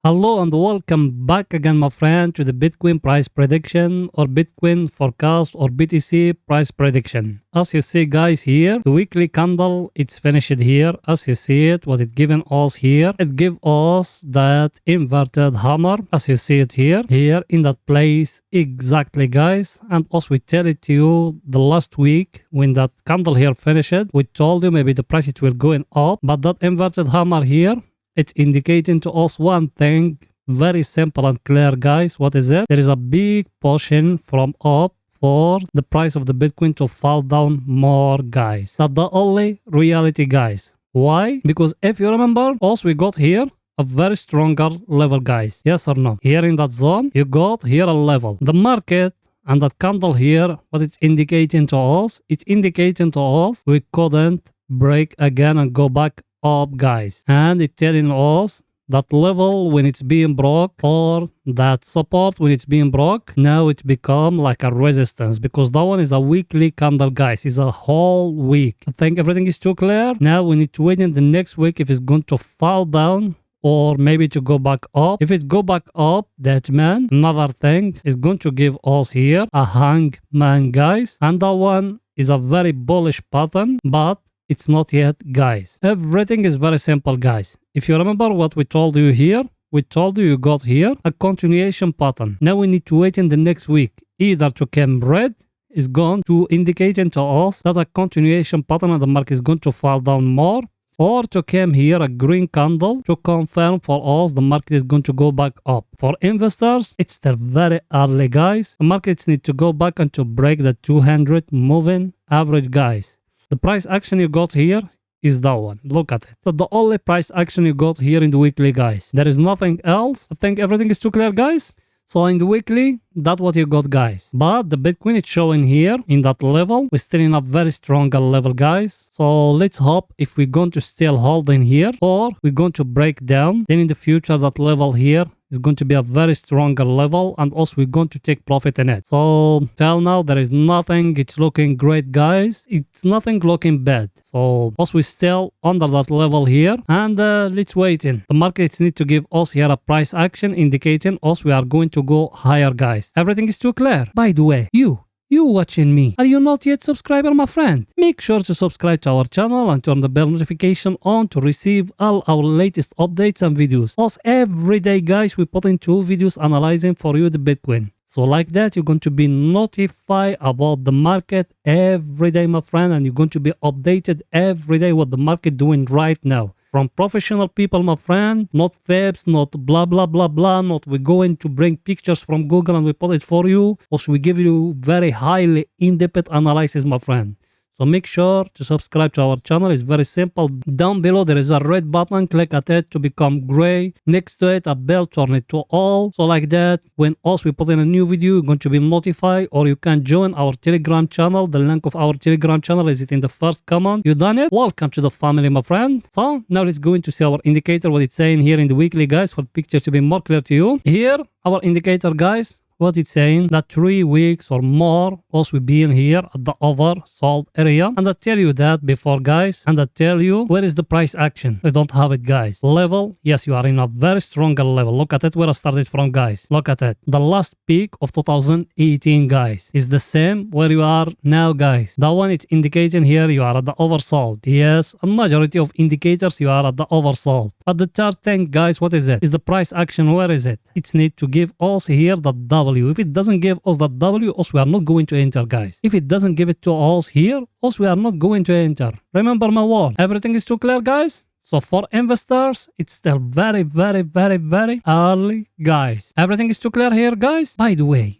Hello and welcome back again, my friend, to the Bitcoin price prediction or Bitcoin forecast or BTC price prediction. As you see, guys, here, the weekly candle, it's finished here. As you see it, what it given us here, it give us that inverted hammer, as you see it here in that place, exactly, guys. And also we tell it to you the last week when that candle here finished, we told you maybe the price it will going up, but that inverted hammer here, it's indicating to us one thing, very simple and clear, guys. What is it? There is a big portion from up for the price of the Bitcoin to fall down more, guys. That's the only reality, guys. Why? Because if you remember, also we got here a very stronger level, guys. Yes or no? Here in that zone, you got here a level. The market and that candle here, what it's indicating to us, it's indicating to us we couldn't break again and go back up, guys, and it's telling us that level when it's being broke or that support when it's being broke, now it become like a resistance, because that one is a weekly candle, guys. It's a whole week. I think everything is too clear. Now we need to wait in the next week if it's going to fall down or maybe to go back up. If it go back up, that man, another thing is going to give us here a hangman, guys, and that one is a very bullish pattern, but it's not yet, guys. Everything is very simple, guys. If you remember what we told you here, we told you got here a continuation pattern. Now we need to wait in the next week either to come red is going to indicate to us that a continuation pattern and the market is going to fall down more, or to come here a green candle to confirm for us the market is going to go back up. For investors, it's still very early, guys. The markets need to go back and to break the 200 moving average, guys. The price action you got here is that one. Look at it. So the only price action you got here in the weekly, guys. There is nothing else. I think everything is too clear, guys. So in the weekly, that's what you got, guys. But the Bitcoin is showing here in that level. We're still in a very stronger level, guys. So let's hope if we're going to still hold in here or we're going to break down, then in the future that level here is going to be a very stronger level, and also we're going to take profit in it. So till now there is nothing, it's looking great, guys. It's nothing looking bad. So also we're still under that level here, and let's wait in. The markets need to give us here a price action indicating us we are going to go higher, guys. Everything is too clear. By the way, you watching me, are you not yet subscriber, my friend? Make sure to subscribe to our channel and turn the bell notification on to receive all our latest updates and videos. Plus every day, guys, we put in 2 videos analyzing for you the Bitcoin. So like that, you're going to be notified about the market every day, my friend, and you're going to be updated every day what the market doing right now. From professional people, my friend, not fabs, not blah, blah, blah, blah, not we're going to bring pictures from Google and we put it for you. Also, we give you very highly in-depth analysis, my friend. So make sure to subscribe to our channel. It's very simple. Down below, there is a red button. Click at it to become gray. Next to it, a bell, turn it to all. So like that, when also we put in a new video, you're going to be notified, or you can join our Telegram channel. The link of our Telegram channel is in the first comment. You done it? Welcome to the family, my friend. So now let's go into see our indicator, what it's saying here in the weekly, guys, for the picture to be more clear to you. Here, our indicator, guys, what it's saying that 3 weeks or more also we being here at the oversold area, and I tell you that before, guys, and I tell you where is the price action. We don't have it, guys. Level, yes, you are in a very stronger level. Look at it where I started from, guys. Look at it. The last peak of 2018, guys, is the same where you are now, guys. That one it's indicating here you are at the oversold. Yes, a majority of indicators you are at the oversold. But the third thing, guys, what is it? Is the price action, where is it? It's need to give us here the W. If it doesn't give us that W, also we are not going to enter, guys. If it doesn't give it to us here, also we are not going to enter. Remember my word. Everything is too clear, guys. So for investors, it's still very, very, very, very early, guys. Everything is too clear here, guys. By the way,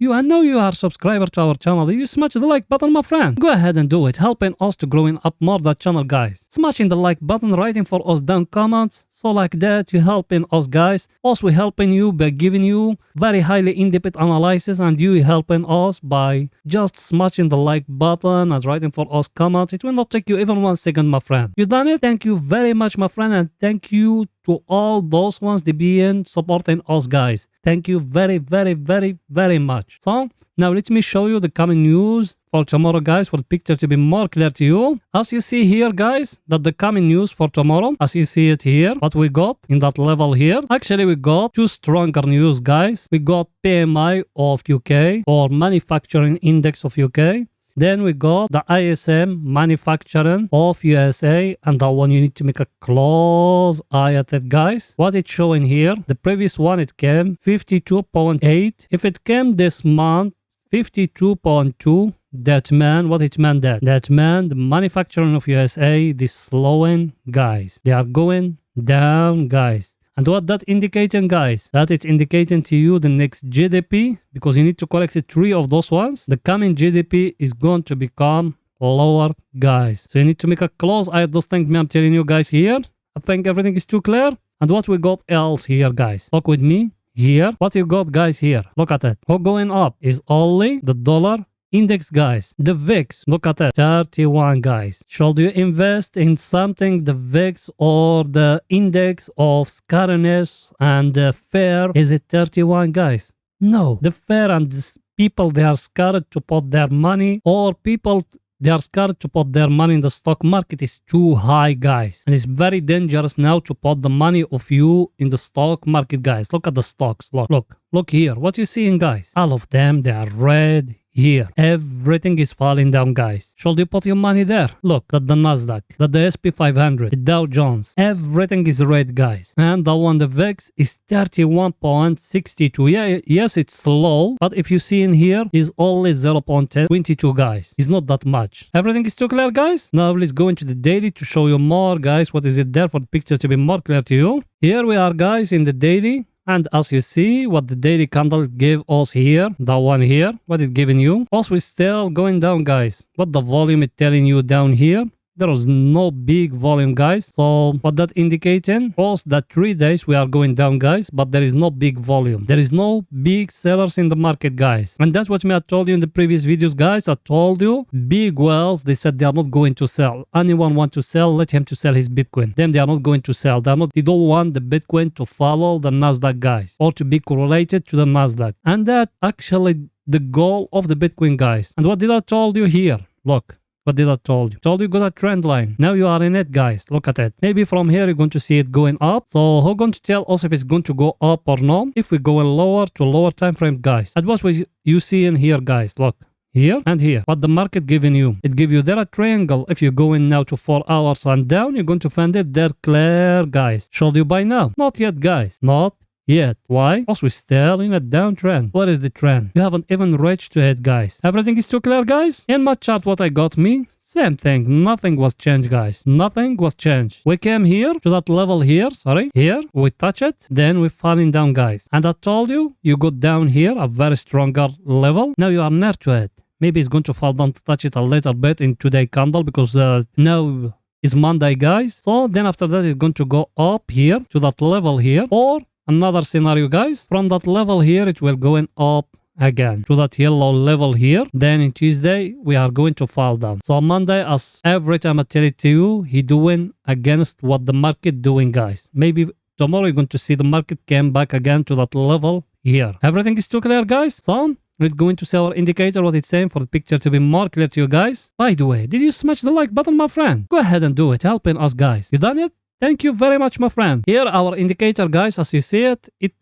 I know you are a subscriber to our channel. You smash the like button, my friend. Go ahead and do it, helping us to growing up more that channel, guys. Smashing the like button, writing for us down comments. So like that, you helping us, guys. Also, we helping you by giving you very highly in-depth analysis, and you helping us by just smashing the like button and writing for us comments. It will not take you even 1 second, my friend. You done it? Thank you very much, my friend, and thank you to all those ones that being supporting us, guys. Thank you very, very, very, very much. So Now let me show you the coming news for tomorrow, guys, for the picture to be more clear to you. As you see here, guys, that the coming news for tomorrow, as you see it here, what we got in that level here, actually we got two stronger news, guys. We got PMI of UK or manufacturing index of UK. Then we got the ISM manufacturing of USA, and that one you need to make a close eye at it, guys. What it's showing here, the previous one it came 52.8. If it came this month 52.2, that meant what it meant that meant the manufacturing of USA is slowing, guys. They are going down, guys. And what that indicating, guys? That it's indicating to you the next GDP, because you need to collect three of those ones. The coming GDP is going to become lower, guys. So you need to make a close eye at those things, I'm telling you guys here. I think everything is too clear. And what we got else here, guys? Look with me here. What you got, guys, here? Look at it. What going up is only the dollar index, guys. The VIX, look at that, 31, guys. Should you invest in something, the VIX or the index of scariness and the fear, is it 31, guys? No. The fear and people, they are scared to put their money, or people, they are scared to put their money in the stock market is too high, guys. And it's very dangerous now to put the money of you in the stock market, guys. Look at the stocks. Look here. What you seeing, guys? All of them, they are red. Here, everything is falling down, guys. Should you put your money there? Look, at the Nasdaq, at the SP 500, the Dow Jones, everything is red, guys. And the one, the VIX, is 31.62. Yeah, yes, it's slow, but if you see in here, is only 0.22, guys. It's not that much. Everything is too clear, guys. Now let's go into the daily to show you more, guys. What is it there for the picture to be more clear to you? Here we are, guys, in the daily. And as you see, what the daily candle gave us here, that one here, what it giving you. Also, we're still going down, guys. What the volume is telling you down here, there was no big volume, guys. So what that indicating was that 3 days we are going down, guys, but there is no big volume. There is no big sellers in the market, guys. And that's what I told you in the previous videos, guys. I told you big whales, they said they are not going to sell. Anyone want to sell, let him to sell his Bitcoin. Them, they are not going to sell. They don't want the Bitcoin to follow the Nasdaq, guys, or to be correlated to the Nasdaq. And that actually the goal of the Bitcoin, guys. And what did I told you here? Look. What did I told you? Told you got a trend line. Now you are in it, guys. Look at it. Maybe from here you're going to see it going up. So who's going to tell us if it's going to go up or not? If we go lower to lower time frame, guys. And what you see in here, guys. Look. Here and here. What the market giving you? It give you there a triangle. If you go in now to 4 hours and down, you're going to find it there clear, guys. Should you buy now? Not yet, guys. Not yet. Why? Because we're still in a downtrend. What is the trend? You haven't even reached to it, guys. Everything is too clear, guys. In my chart, what I got me, same thing. Nothing was changed, guys. Nothing was changed. We came here to that level here. Sorry. Here. We touch it. Then we're falling down, guys. And I told you, you got down here, a very stronger level. Now you are near to it. Maybe it's going to fall down to touch it a little bit in today's candle because now is Monday, guys. So then after that, it's going to go up here to that level here, or another scenario, guys, from that level here, it will going up again to that yellow level here. Then in Tuesday, we are going to fall down. So Monday, as every time I tell it to you, he doing against what the market doing, guys. Maybe tomorrow you're going to see the market came back again to that level here. Everything is too clear, guys. So let's go into see our indicator, what it's saying for the picture to be more clear to you guys. By the way, did you smash the like button, my friend? Go ahead and do it, helping us, guys. You done it? Thank you very much, my friend. Here, our indicator, guys, as you see it, it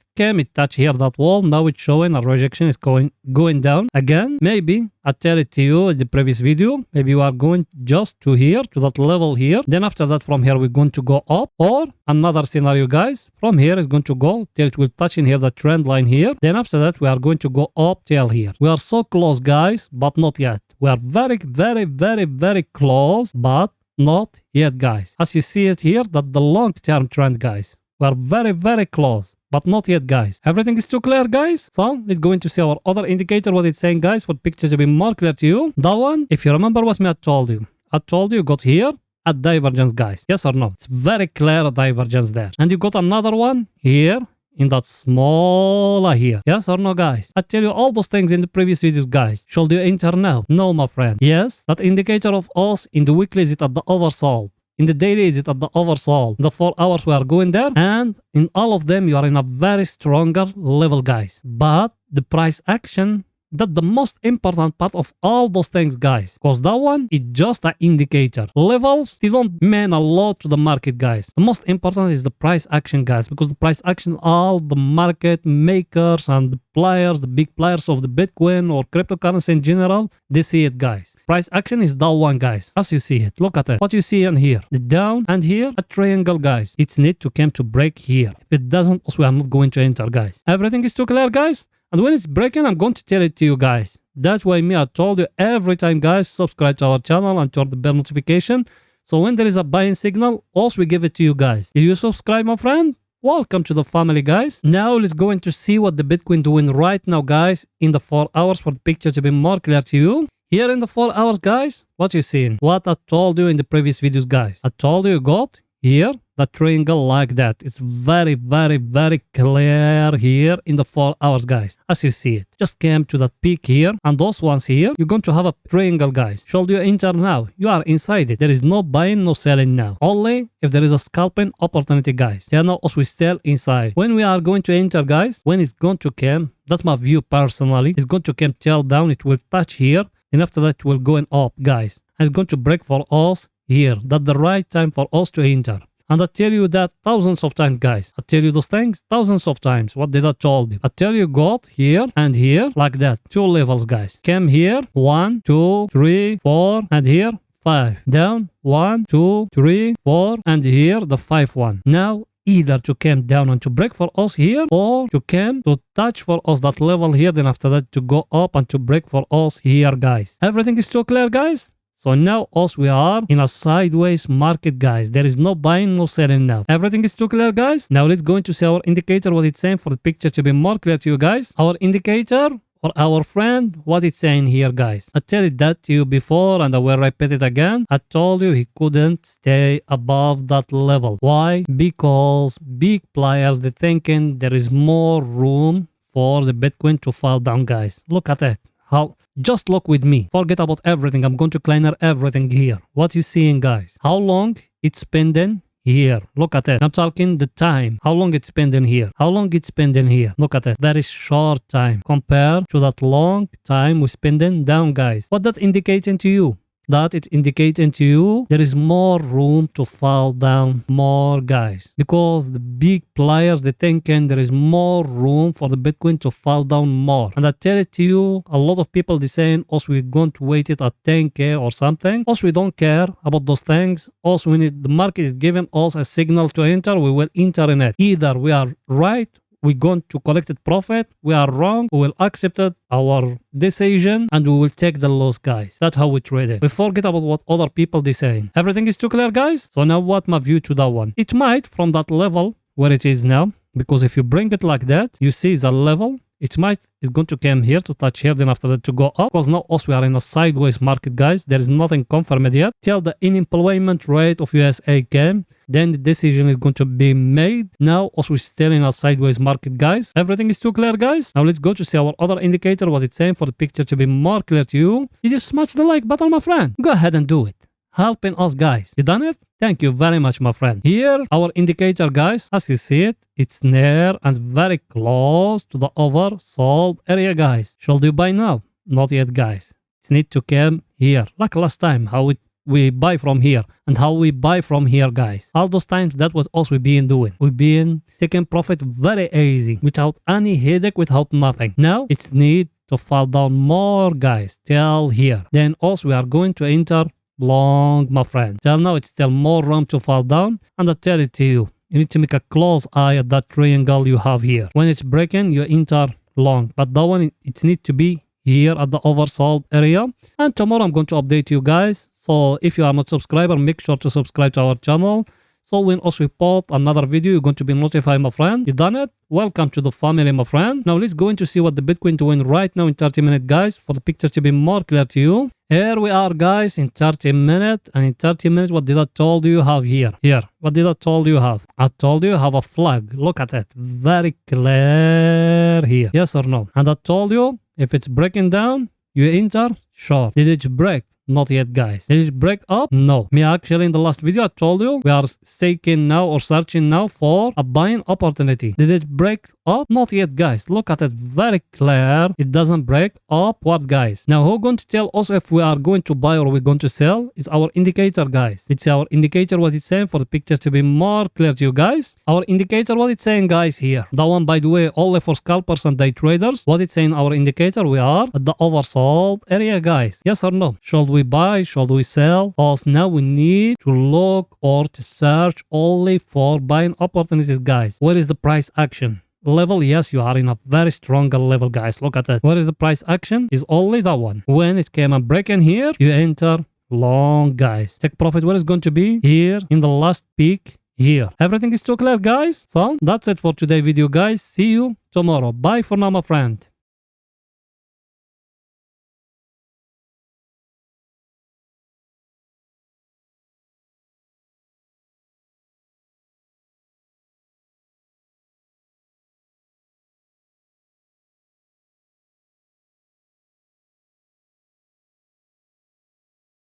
touch here that wall. Now it's showing a rejection is going down again. Maybe I tell it to you in the previous video. Maybe you are going just to here, to that level here. Then after that, from here, we're going to go up. Or another scenario, guys, from here is going to go till it will touch in here the trend line here. Then after that, we are going to go up till here. We are so close, guys, but not yet. We are very, very, very, very close, but not yet, guys. As you see it here, that the long-term trend, guys. We are very, very close, but not yet, guys. Everything is too clear, guys. So let's go into see our other indicator, what it's saying, guys, for picture to be more clear to you. That one, if you remember what I told you. I told you got here a divergence, guys. Yes or no? It's very clear divergence there. And you got another one here in that smaller here. Yes or no, guys? I tell you all those things in the previous videos, guys. Should you enter now? No, my friend. Yes, that indicator of us in the weekly is it at the oversold. In the daily is it at the oversold. The 4 hours we are going there. And in all of them, you are in a very stronger level, guys. But the price action That's the most important part of all those things, guys. Because that one is just an indicator. Levels, they don't mean a lot to the market, guys. The most important is the price action, guys, because the price action, all the market makers and the players, the big players of the Bitcoin or cryptocurrency in general, they see it, guys. Price action is that one, guys. As you see it, look at it. What you see in here, the down and here, a triangle, guys. It's need to come to break here. If it doesn't, also we are not going to enter, guys. Everything is too clear, guys. And when it's breaking, I'm going to tell it to you guys. That's why I told you every time, guys, subscribe to our channel and turn the bell notification. So when there is a buying signal, also we give it to you guys. Did you subscribe, my friend? Welcome to the family, guys. Now let's go into see what the Bitcoin doing right now, guys, in the 4 hours for the picture to be more clear to you. Here in the 4 hours, guys, what you seeing? What I told you in the previous videos, guys. I told you got here the triangle like that. It's very, very, very clear here in the 4 hours, guys. As you see it, just came to that peak here, and those ones here, you're going to have a triangle, guys. Should you enter now? You are inside it. There is no buying, no selling now. Only if there is a scalping opportunity, guys. Yeah, now also we still inside. When we are going to enter, guys, when it's going to come, that's my view personally. It's going to come tail down. It will touch here, and after that it will go up, guys. And it's going to break for us here. That's the right time for us to enter. And I tell you that thousands of times, guys. I tell you those things thousands of times. What did I tell you? I tell you got here and here like that. 2 levels, guys. Came here. 1, 2, 3, 4, and here 5. Down. 1, 2, 3, 4, and here the 5 one. Now either to come down and to break for us here, or to come to touch for us that level here, then after that to go up and to break for us here, guys. Everything is too clear, guys? So now us we are in a sideways market, guys. There is no buying, no selling now. Everything is too clear, guys? Now let's go into see our indicator, what it's saying for the picture to be more clear to you guys. Our indicator or our friend, what it's saying here, guys. I tell it that to you before and I will repeat it again. I told you he couldn't stay above that level. Why? Because big players, they're thinking there is more room for the Bitcoin to fall down, guys. Look at it. How? Just look with me. Forget about everything. I'm going to clear everything here. What you seeing, guys? How long it's spending here? Look at it. I'm talking the time. How long it's spending here? How long it's spending here? Look at it. Very short time compared to that long time we're spending down, guys. What that indicating to you? That it's indicating to you there is more room to fall down more, guys, because the big players, they thinking there is more room for the Bitcoin to fall down more. And I tell it to you, a lot of people they saying also we're going to wait it at 10k or something. Also we don't care about those things. Also when the market is giving us a signal to enter, we will enter in it. Either we are right, we're going to collect it profit. We are wrong. We will accept it, our decision, and we will take the loss, guys. That's how we trade it. We forget about what other people they saying. Everything is too clear, guys? So now what my view to that one? It might from that level where it is now, because if you bring it like that, you see the level. It might is going to come here to touch here, then after that to go up. Because now also we are in a sideways market, guys. There is nothing confirmed yet. Till the unemployment rate of USA came, then the decision is going to be made. Now also we're still in a sideways market, guys. Everything is too clear, guys. Now let's go to see our other indicator, what it's saying for the picture to be more clear to you. You just smash the like button, my friend. Go ahead and do it. Helping us, guys. You done it? Thank you very much, my friend. Here, our indicator, guys, as you see it, it's near and very close to the oversold area, guys. Should you buy now? Not yet, guys. It need to come here, like last time, how we buy from here and how we buy from here, guys. All those times, that's what else we've been doing. We've been taking profit very easy, without any headache, without nothing. Now, it's need to fall down more, guys, till here. Then also, we are going to enter long, my friend. Till now it's still more room to fall down, and I tell it to you, you need to make a close eye at that triangle you have here. When it's breaking, you enter long, but that one it needs to be here at the oversold area. And tomorrow I'm going to update you guys, so if you are not subscriber, make sure to subscribe to our channel, so when also we post another video, you're going to be notified, my friend. You done it? Welcome to the family, my friend. Now let's go into see what the Bitcoin doing right now in 30 minutes, guys, for the picture to be more clear to you. Here we are, guys, in 30 minutes. And in 30 minutes, what did I told you have here? Here. What did I told you have? I told you have a flag. Look at it. Very clear here. Yes or no? And I told you, if it's breaking down, you enter short. Did it break? Not yet, guys. Did it break up? No. Me actually in the last video I told you we are seeking now or searching now for a buying opportunity. Did it break up? Not yet, guys. Look at it, very clear. It doesn't break up. What, guys? Now who going to tell us if we are going to buy or we're going to sell? It's our indicator, guys. It's our indicator what it's saying for the picture to be more clear to you guys. Our indicator what it's saying, guys, here. That one, by the way, only for scalpers and day traders. What it's saying our indicator, we are at the oversold area, guys. Yes or no? Should we buy? Should we sell? Because now we need to look or to search only for buying opportunities, guys. Where is the price action? Level, yes, you are in a very stronger level, guys. Look at that. Where is the price action? Is only that one. When it came and break in here, you enter long, guys. Take profit where it's going to be here in the last peak here. Everything is too clear, guys. So that's it for today's video, guys. See you tomorrow. Bye for now, my friend.